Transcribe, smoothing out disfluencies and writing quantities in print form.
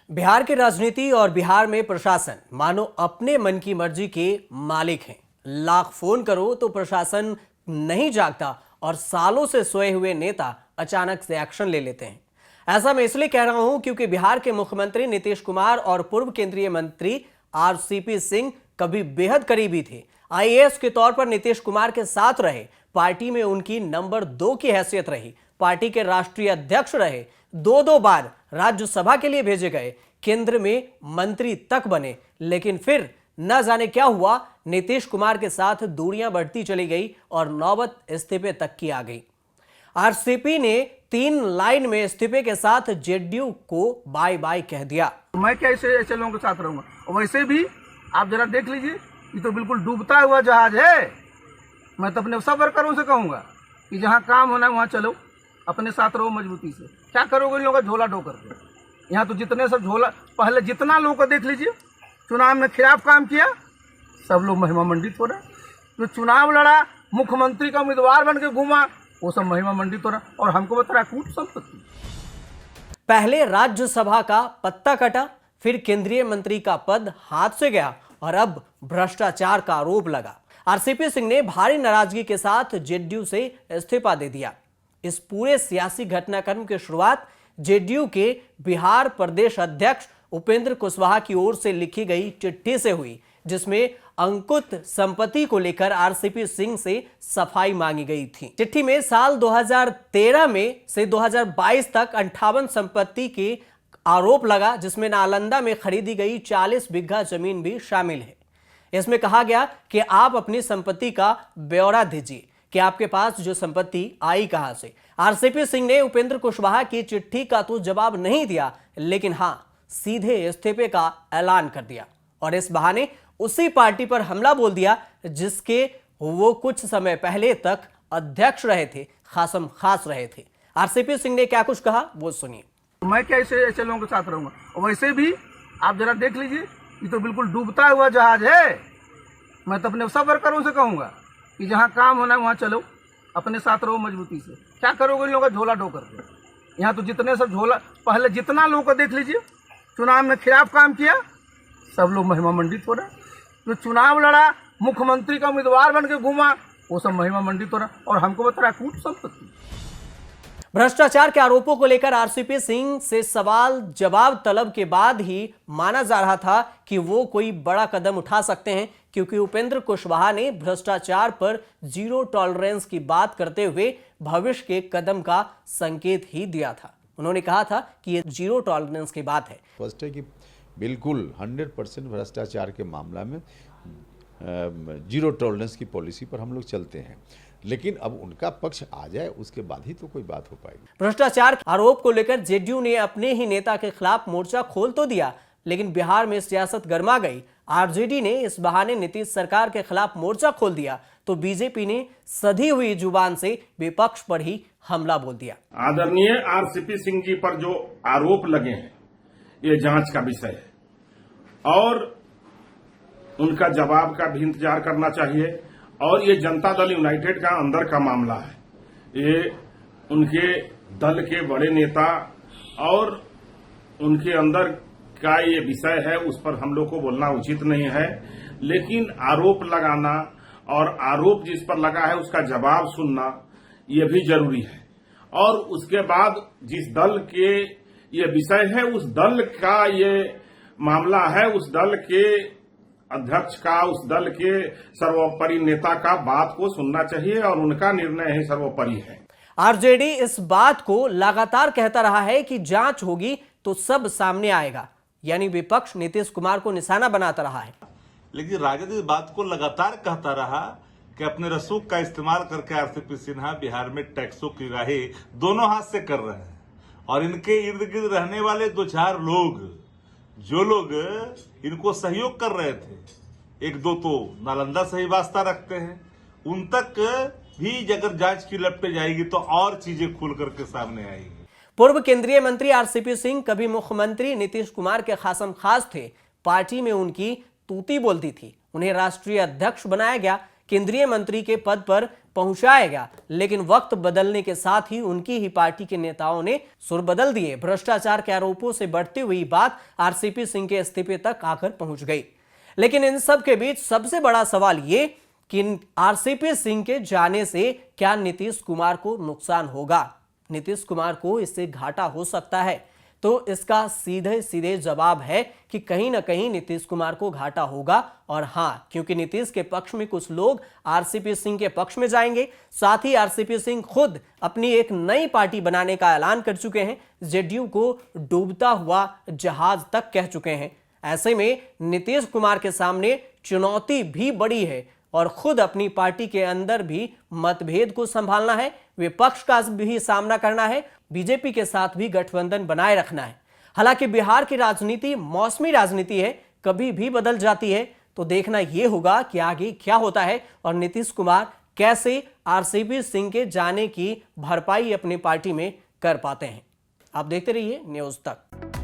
बिहार की राजनीति और बिहार में प्रशासन मानो अपने मन की मर्जी के मालिक हैं। लाख फोन करो तो प्रशासन नहीं जागता और सालों से सोए हुए नेता अचानक से एक्शन ले लेते हैं। ऐसा मैं इसलिए कह रहा हूं क्योंकि बिहार के मुख्यमंत्री नीतीश कुमार और पूर्व केंद्रीय मंत्री आरसीपी सिंह कभी बेहद करीबी थे। आईएएस के तौर पर नीतीश कुमार के साथ रहे, पार्टी में उनकी नंबर 2 की हैसियत रही, पार्टी के राष्ट्रीय अध्यक्ष रहे, दो बार राज्यसभा के लिए भेजे गए, केंद्र में मंत्री तक बने। लेकिन फिर न जाने क्या हुआ, नीतीश कुमार के साथ दूरियां बढ़ती चली गई और नौबत इस्तीफे तक की आ गई। आरसीपी ने 3 लाइन में इस्तीफे के साथ जेडीयू को बाय बाय कह दिया। मैं क्या ऐसे लोगों के साथ रहूंगा? और वैसे भी आप जरा देख लीजिए, ये तो बिल्कुल डूबता हुआ जहाज है। मैं तो अपने सब वर्करों से कहूंगा कि जहां काम होना है वहां चलो, अपने साथ रहो मजबूती से। क्या करोगे इन लोगों का झोला ढो करके? यहाँ तो जितने सब झोला, पहले जितना लोगों को देख लीजिए, चुनाव में खिलाफ काम किया, सब लोग महिमा मंडित हो रहे। जो चुनाव लड़ा, मुख्यमंत्री का उम्मीदवार बन के घूमा, वो सब महिमा मंडित हो रहा। और हमको बता रहा कूट संपत्ति। पहले राज्यसभा का पत्ता कटा, फिर केंद्रीय मंत्री का पद हाथ से गया और अब भ्रष्टाचार का आरोप लगा। आरसीपी सिंह ने भारी नाराजगी के साथ जेडीयू से इस्तीफा दे दिया। इस पूरे सियासी घटनाक्रम की शुरुआत जेडीयू के बिहार प्रदेश अध्यक्ष उपेंद्र कुशवाहा की ओर से लिखी गई चिट्ठी से हुई, जिसमें अंकुत संपत्ति को लेकर आरसीपी सिंह से सफाई मांगी गई थी। चिट्ठी में साल 2013 में से 2022 तक 58 संपत्ति के आरोप लगा, जिसमें नालंदा में खरीदी गई 40 बीघा जमीन भी शामिल है। इसमें कहा गया कि आप अपनी संपत्ति का ब्यौरा दीजिए कि आपके पास जो संपत्ति आई कहां से। आरसीपी सिंह ने उपेंद्र कुशवाहा की चिट्ठी का तो जवाब नहीं दिया, लेकिन हां, सीधे इस्तीफे का ऐलान कर दिया और इस बहाने उसी पार्टी पर हमला बोल दिया जिसके वो कुछ समय पहले तक अध्यक्ष रहे थे, खासम खास रहे थे। आरसीपी सिंह ने क्या कुछ कहा वो सुनिए। मैं क्या ऐसे लोगों के साथ रहूंगा? और वैसे भी आप जरा देख लीजिए, ये तो बिल्कुल डूबता हुआ जहाज है। मैं तो अपने सब वर्करों से कहूंगा कि जहां काम होना है वहां चलो, अपने साथ रहो मजबूती से। क्या करोगे इन लोगों का झोला ढो करके? यहाँ तो जितने सब झोला, पहले जितना लोगों को देख लीजिए, चुनाव में खिलाफ काम किया, सब लोग महिमा मंडित हो रहे। जो चुनाव लड़ा, मुख्यमंत्री का उम्मीदवार बन के घूमा, वो सब महिमा मंडित हो रहा। और हमको बता रहा कूट संपत्ति। भ्रष्टाचार के आरोपों को लेकर आरसीपी सिंह से सवाल जवाब तलब के बाद ही माना जा रहा था कि वो कोई बड़ा कदम उठा सकते हैं, क्योंकि उपेंद्र कुशवाहा ने भ्रष्टाचार पर जीरो टॉलरेंस की बात करते हुए भविष्य के कदम का संकेत ही दिया था। उन्होंने कहा था कि ये जीरो टॉलरेंस की बात है। फर्स्ट है कि बिल्कुल 100% भ्रष्टाचार के मामला में जीरो टॉलरेंस की पॉलिसी पर हम लोग चलते हैं, लेकिन अब उनका पक्ष आ जाए उसके बाद ही तो कोई बात हो पाएगी। भ्रष्टाचार आरोप को लेकर जेडीयू ने अपने ही नेता के खिलाफ मोर्चा खोल तो दिया, लेकिन बिहार में सियासत गर्मा गई। आरजेडी ने इस बहाने नीतीश सरकार के खिलाफ मोर्चा खोल दिया, तो बीजेपी ने सधी हुई जुबान से विपक्ष पर ही हमला बोल दिया। आदरणीय आरसीपी सिंह जी पर जो आरोप लगे हैं, ये जांच का विषय है और उनका जवाब का भी इंतजार करना चाहिए। और ये जनता दल यूनाइटेड का अंदर का मामला है। ये उनके दल के बड़े नेता और उनके अंदर का ये विषय है, उस पर हम लोग को बोलना उचित नहीं है। लेकिन आरोप लगाना और आरोप जिस पर लगा है उसका जवाब सुनना ये भी जरूरी है। और उसके बाद जिस दल के ये विषय है, उस दल का ये मामला है, उस दल के अध्यक्ष का, उस दल के सर्वोपरि नेता का बात को सुनना चाहिए और उनका निर्णय ही सर्वोपरि है। आरजेडी इस बात को लगातार कहता रहा है कि जांच होगी तो सब सामने आएगा, यानी विपक्ष नीतीश कुमार को निशाना बनाता रहा है। लेकिन राजद इस बात को लगातार कहता रहा कि अपने रसूख का इस्तेमाल करके आरसीपी सिन्हा बिहार में टैक्सों की राही दोनों हाथ से कर रहे हैं और इनके इर्द गिर्द रहने वाले 2-4 लोग, जो लोग इनको सहयोग कर रहे थे, 1-2 तो नालंदा से ही वास्ता रखते हैं, उन तक भी अगर जांच की लपटे जाएगी तो और चीजें खुल करके सामने आएगी। पूर्व केंद्रीय मंत्री आरसीपी सिंह कभी मुख्यमंत्री नीतीश कुमार के खासम खास थे। पार्टी में उनकी तूती बोलती थी, उन्हें राष्ट्रीय अध्यक्ष बनाया गया। केंद्रीय मंत्री के पद पर पहुंचाया गया, लेकिन वक्त बदलने के साथ ही उनकी ही पार्टी के नेताओं ने सुर बदल दिए। भ्रष्टाचार के आरोपों से बढ़ती हुई बात आरसीपी सिंह के इस्तीफे तक आकर पहुंच गई। लेकिन इन सब के बीच सबसे बड़ा सवाल ये कि आरसीपी सिंह के जाने से क्या नीतीश कुमार को नुकसान होगा, नीतीश कुमार को इससे घाटा हो सकता है। तो इसका सीधे सीधे जवाब है कि कहीं ना कहीं नीतीश कुमार को घाटा होगा। और हां, क्योंकि नीतीश के पक्ष में कुछ लोग आरसीपी सिंह के पक्ष में जाएंगे। साथ ही आरसीपी सिंह खुद अपनी एक नई पार्टी बनाने का ऐलान कर चुके हैं, जेडीयू को डूबता हुआ जहाज तक कह चुके हैं। ऐसे में नीतीश कुमार के सामने चुनौती भी बड़ी है और खुद अपनी पार्टी के अंदर भी मतभेद को संभालना है, विपक्ष का भी सामना करना है, बीजेपी के साथ भी गठबंधन बनाए रखना है। हालांकि बिहार की राजनीति मौसमी राजनीति है, कभी भी बदल जाती है। तो देखना यह होगा कि आगे क्या होता है और नीतीश कुमार कैसे आरसीपी सिंह के जाने की भरपाई अपनी पार्टी में कर पाते हैं। आप देखते रहिए न्यूज़ तक।